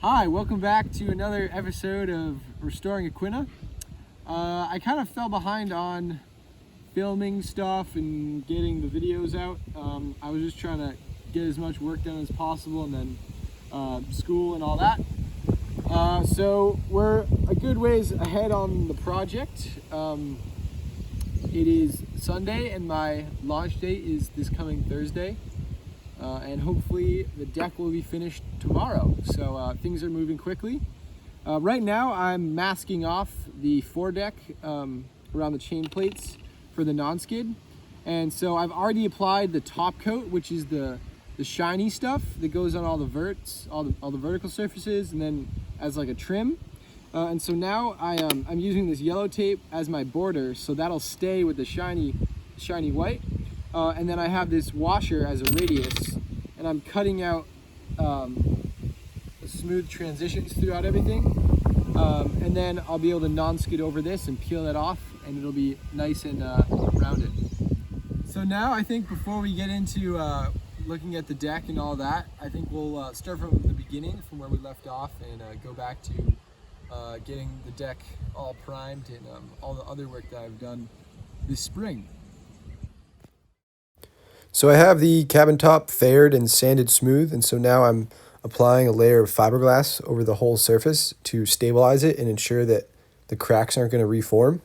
Hi, welcome back to another episode of Restoring Aquina. I kind of fell behind on filming stuff and getting the videos out. I was just trying to get as much work done as possible, and then school and all that. So we're a good ways ahead on the project. It is Sunday and my launch date is this coming Thursday. And hopefully the deck will be finished tomorrow. So things are moving quickly. Right now I'm masking off the foredeck around the chain plates for the non-skid. And so I've already applied the top coat, which is the shiny stuff that goes on all the all the vertical surfaces, and then as like a trim. And so now I'm using this yellow tape as my border, so that'll stay with the shiny white. And then I have this washer as a radius, and I'm cutting out smooth transitions throughout everything. And then I'll be able to non-skid over this and peel that off, and it'll be nice and rounded. So now I think before we get into looking at the deck and all that, I think we'll start from the beginning, from where we left off, and go back to getting the deck all primed and all the other work that I've done this spring. So I have the cabin top faired and sanded smooth, and so now I'm applying a layer of fiberglass over the whole surface to stabilize it and ensure that the cracks aren't going to reform.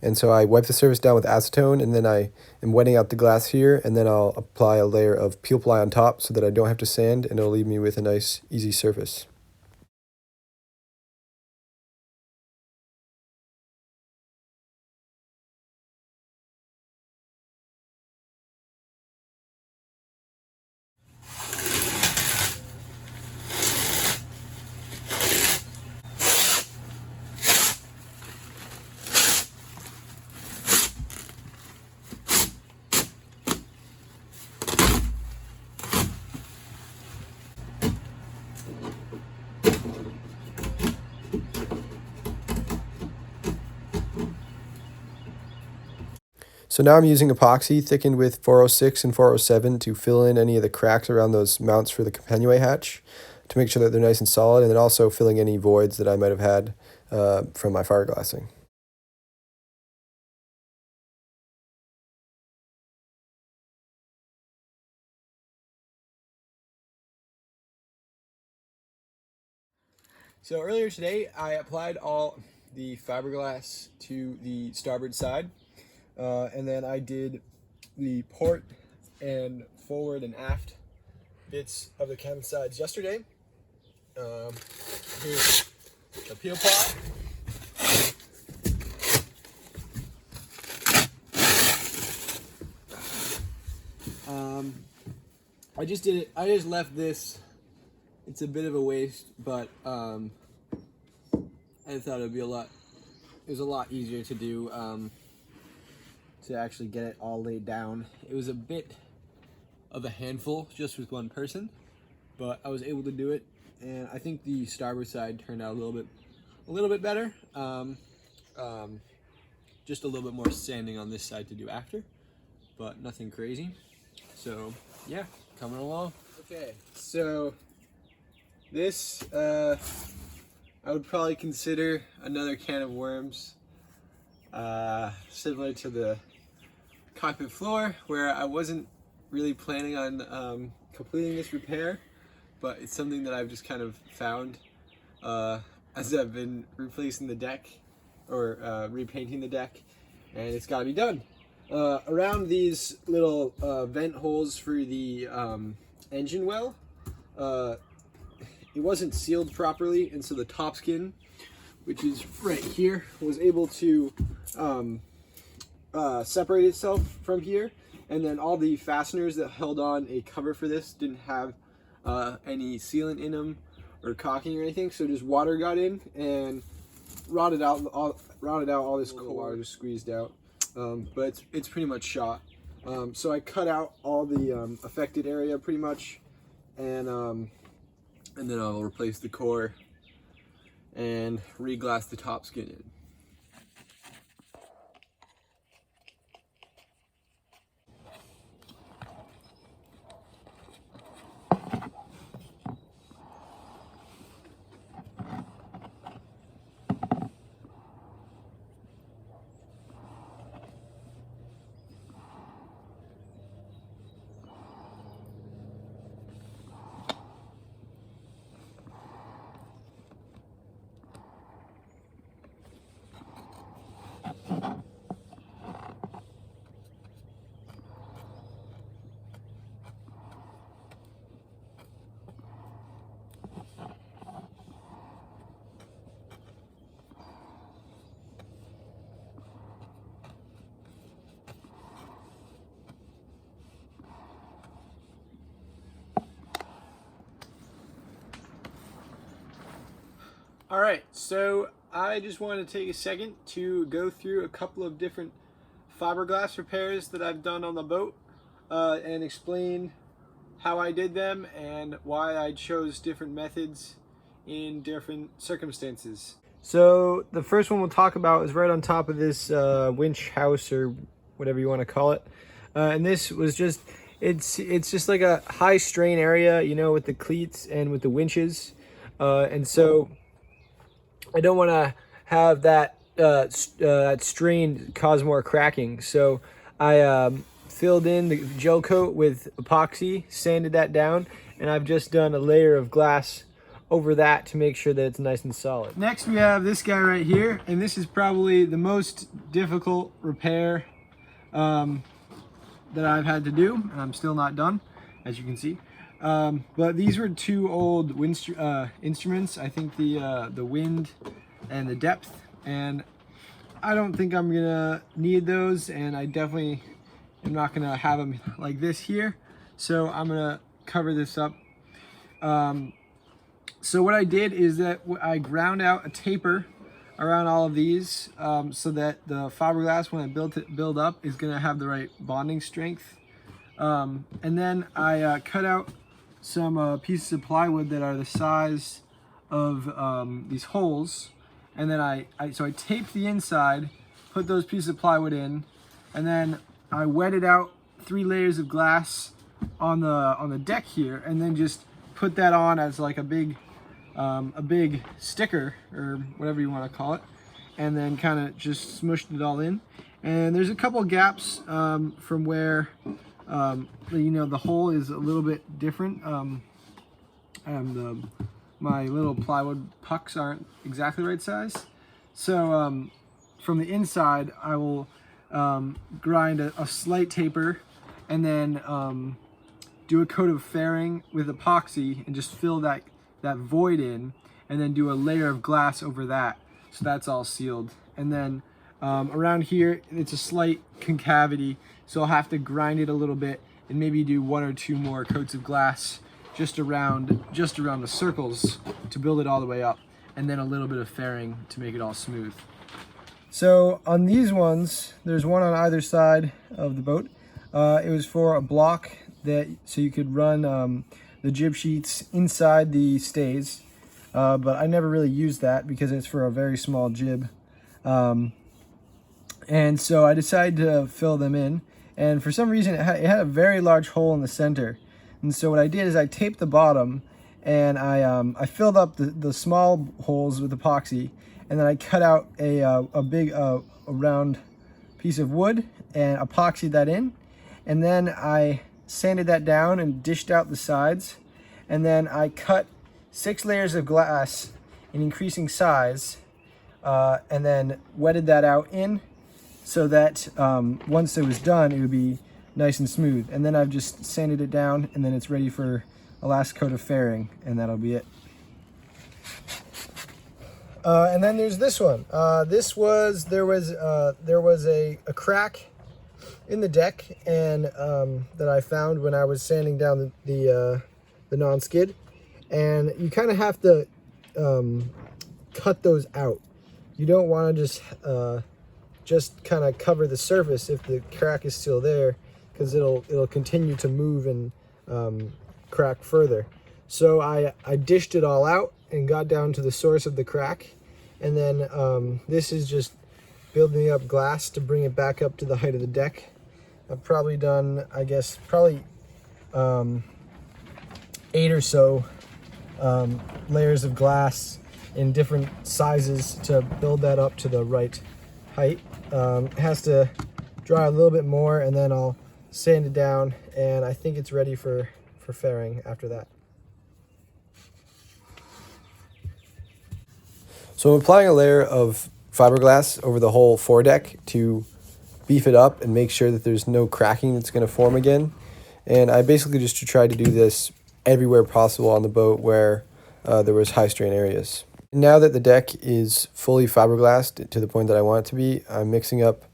And so I wipe the surface down with acetone, and then I am wetting out the glass here, and then I'll apply a layer of peel ply on top so that I don't have to sand, and it'll leave me with a nice, easy surface. So now I'm using epoxy thickened with 406 and 407 to fill in any of the cracks around those mounts for the companionway hatch to make sure that they're nice and solid, and then also filling any voids that I might have had from my fiberglassing. So earlier today, I applied all the fiberglass to the starboard side, and then I did the port and forward and aft bits of the cabin sides yesterday. Here's the peel ply. I just did it. I just left this. It's a bit of a waste, but I thought it'd be it was a lot easier to do, to actually get it all laid down. It was a bit of a handful just with one person, but I was able to do it, and I think the starboard side turned out a little bit better. Just a little bit more sanding on this side to do after, but nothing crazy. So yeah, coming along. Okay, so this I would probably consider another can of worms, similar to the cockpit floor, where I wasn't really planning on completing this repair, but it's something that I've just kind of found as I've been replacing the deck or repainting the deck, and it's got to be done. Around these little vent holes for the engine well, it wasn't sealed properly, and so the top skin, which is right here, was able to separate itself from here, and then all the fasteners that held on a cover for this didn't have any sealant in them or caulking or anything, so just water got in and rotted out all this cold water, just squeezed out. But it's pretty much shot. So I cut out all the affected area pretty much, and then I'll replace the core and re-glass the top skin in. All right, so I just wanted to take a second to go through a couple of different fiberglass repairs that I've done on the boat and explain how I did them and why I chose different methods in different circumstances. So the first one we'll talk about is right on top of this winch house, or whatever you want to call it. And this was just, it's just like a high strain area, you know, with the cleats and with the winches. And so I don't want to have that that strain cause more cracking. So I filled in the gel coat with epoxy, sanded that down, and I've just done a layer of glass over that to make sure that it's nice and solid. Next we have this guy right here, and this is probably the most difficult repair that I've had to do, and I'm still not done, as you can see. But these were two old instruments. I think the wind and the depth, and I don't think I'm gonna need those, and I definitely am not gonna have them like this here. So I'm gonna cover this up. So what I did is that I ground out a taper around all of these so that the fiberglass, when I build up, is gonna have the right bonding strength. And then I cut out some pieces of plywood that are the size of these holes, and then I taped the inside, put those pieces of plywood in, and then I wetted out 3 layers of glass on the deck here, and then just put that on as like a big sticker, or whatever you want to call it, and then kind of just smushed it all in. And there's a couple gaps from where you know, the hole is a little bit different, and my little plywood pucks aren't exactly the right size. So from the inside, I will grind a slight taper, and then do a coat of fairing with epoxy and just fill that void in, and then do a layer of glass over that, so that's all sealed. And then around here, it's a slight concavity, so I'll have to grind it a little bit and maybe do 1 or 2 more coats of glass just around the circles to build it all the way up, and then a little bit of fairing to make it all smooth. So on these ones, there's one on either side of the boat. It was for a block so you could run the jib sheets inside the stays, but I never really used that because it's for a very small jib. And so I decided to fill them in, and for some reason it had a very large hole in the center. And so what I did is I taped the bottom, and I filled up the small holes with epoxy, and then I cut out a big round piece of wood and epoxied that in, and then I sanded that down and dished out the sides, and then I cut 6 layers of glass in increasing size, and then wetted that out in, so that once it was done, it would be nice and smooth. And then I've just sanded it down, and then it's ready for a last coat of fairing, and that'll be it. And then there's this one. There was a crack in the deck, and that I found when I was sanding down the non-skid, and you kind of have to cut those out. You don't want to just kind of cover the surface if the crack is still there, because it'll continue to move and crack further. So I dished it all out and got down to the source of the crack, and then this is just building up glass to bring it back up to the height of the deck. I've probably done, I guess, 8 or so layers of glass in different sizes to build that up to the right height. It has to dry a little bit more, and then I'll sand it down, and I think it's ready for fairing after that. So I'm applying a layer of fiberglass over the whole foredeck to beef it up and make sure that there's no cracking that's going to form again. And I basically just tried to do this everywhere possible on the boat where there was high strain areas. Now that the deck is fully fiberglassed to the point that I want it to be, I'm mixing up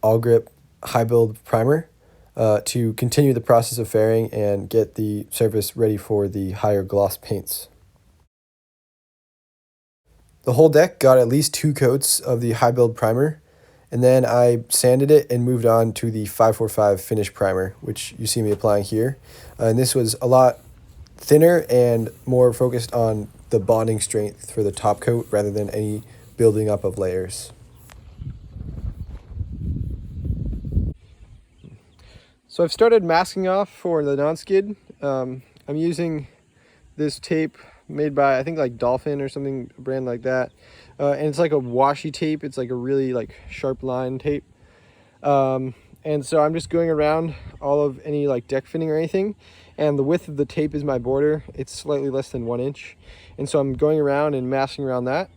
AwlGrip high build primer to continue the process of fairing and get the surface ready for the higher gloss paints. The whole deck got at least 2 coats of the high build primer, and then I sanded it and moved on to the 545 finish primer, which you see me applying here. And this was a lot thinner and more focused on the bonding strength for the top coat rather than any building up of layers. So I've started masking off for the non-skid. I'm using this tape made by, I think, like Dolphin or something, a brand like that. And it's like a washi tape. It's like a really like sharp line tape. And so I'm just going around all of any like deck fitting or anything. And the width of the tape is my border. It's slightly less than 1 inch. And so I'm going around and masking around that.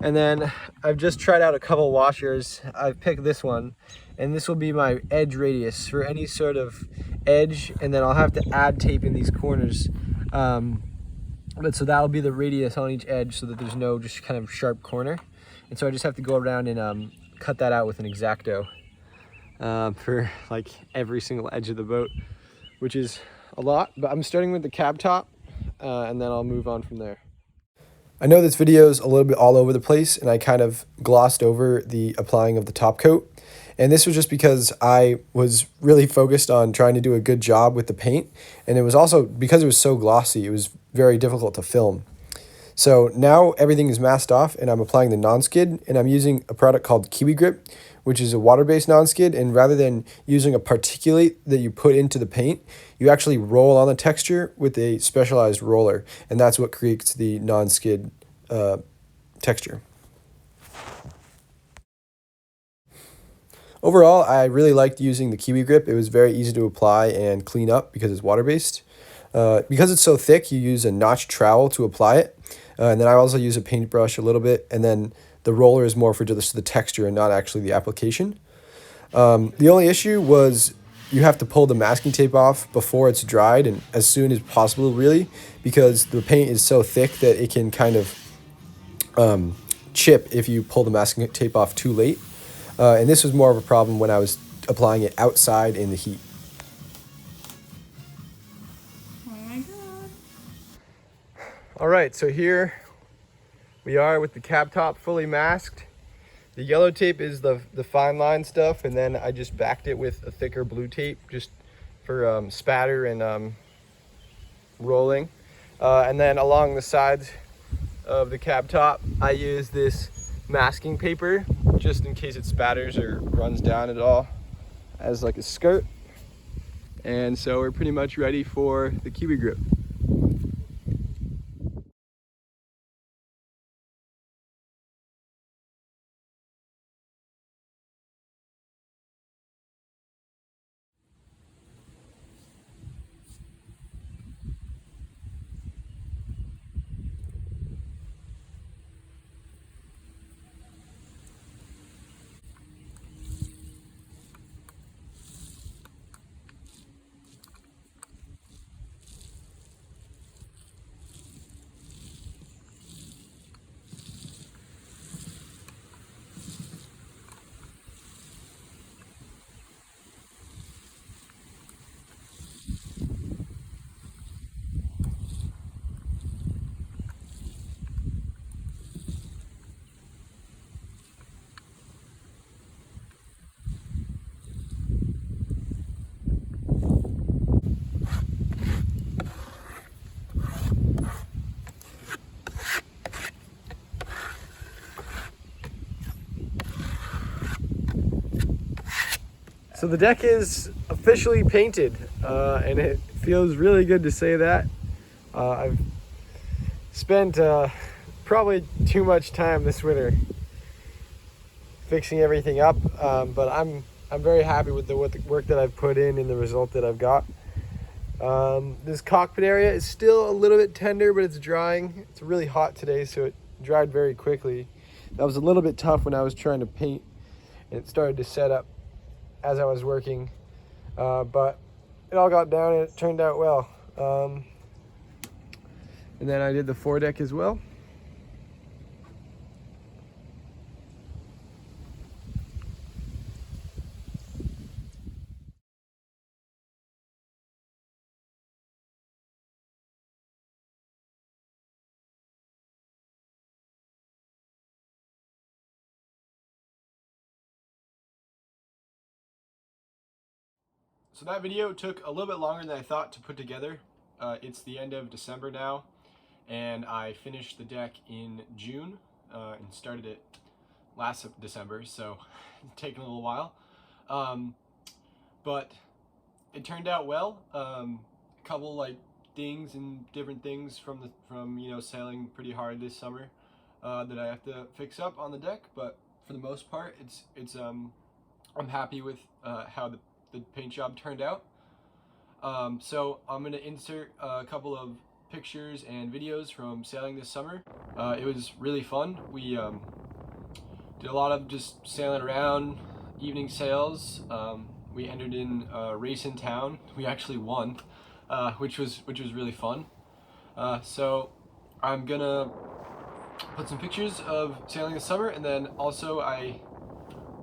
And then I've just tried out a couple washers. I've picked this one, and this will be my edge radius for any sort of edge. And then I'll have to add tape in these corners. But so that'll be the radius on each edge so that there's no just kind of sharp corner. And so I just have to go around and cut that out with an X-Acto for like every single edge of the boat, which is a lot. But I'm starting with the cab top and then I'll move on from there. I know this video is a little bit all over the place and I kind of glossed over the applying of the top coat. And this was just because I was really focused on trying to do a good job with the paint. And it was also because it was so glossy, it was very difficult to film. So now everything is masked off and I'm applying the non-skid, and I'm using a product called Kiwi Grip, which is a water-based non-skid. And rather than using a particulate that you put into the paint, you actually roll on the texture with a specialized roller. And that's what creates the non-skid texture. Overall, I really liked using the Kiwi Grip. It was very easy to apply and clean up because it's water-based. Because it's so thick, you use a notch trowel to apply it. And then I also use a paintbrush a little bit. And then the roller is more for just the texture and not actually the application. The only issue was you have to pull the masking tape off before it's dried and as soon as possible, really, because the paint is so thick that it can kind of chip if you pull the masking tape off too late. And this was more of a problem when I was applying it outside in the heat. Oh my god. All right, so here we are with the cab top fully masked. The yellow tape is the fine line stuff, and then I just backed it with a thicker blue tape just for spatter and rolling. And then along the sides of the cab top, I use this masking paper just in case it spatters or runs down at all as like a skirt. And so we're pretty much ready for the Kiwi Grip. So the deck is officially painted, and it feels really good to say that. I've spent probably too much time this winter fixing everything up, but I'm very happy with the work that I've put in and the result that I've got. This cockpit area is still a little bit tender, but it's drying. It's really hot today, so it dried very quickly. That was a little bit tough when I was trying to paint, and it started to set up as I was working, but it all got down and it turned out well. And then I did the foredeck as well. So that video took a little bit longer than I thought to put together. It's the end of December now, and I finished the deck in June and started it last December, so it's taken a little while. But it turned out well. A couple like dings and different things from you know, sailing pretty hard this summer that I have to fix up on the deck, but for the most part, I'm happy with how the paint job turned out. So I'm gonna insert a couple of pictures and videos from sailing this summer. It was really fun. We did a lot of just sailing around, evening sails. We entered in a race in town. We actually won, which was really fun. So I'm gonna put some pictures of sailing this summer, and then also I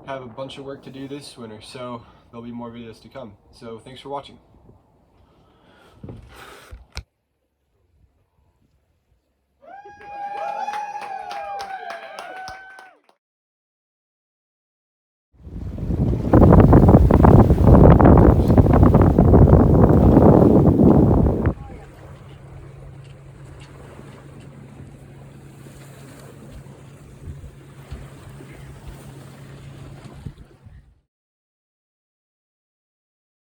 have a bunch of work to do this winter, so there'll be more videos to come. So thanks for watching.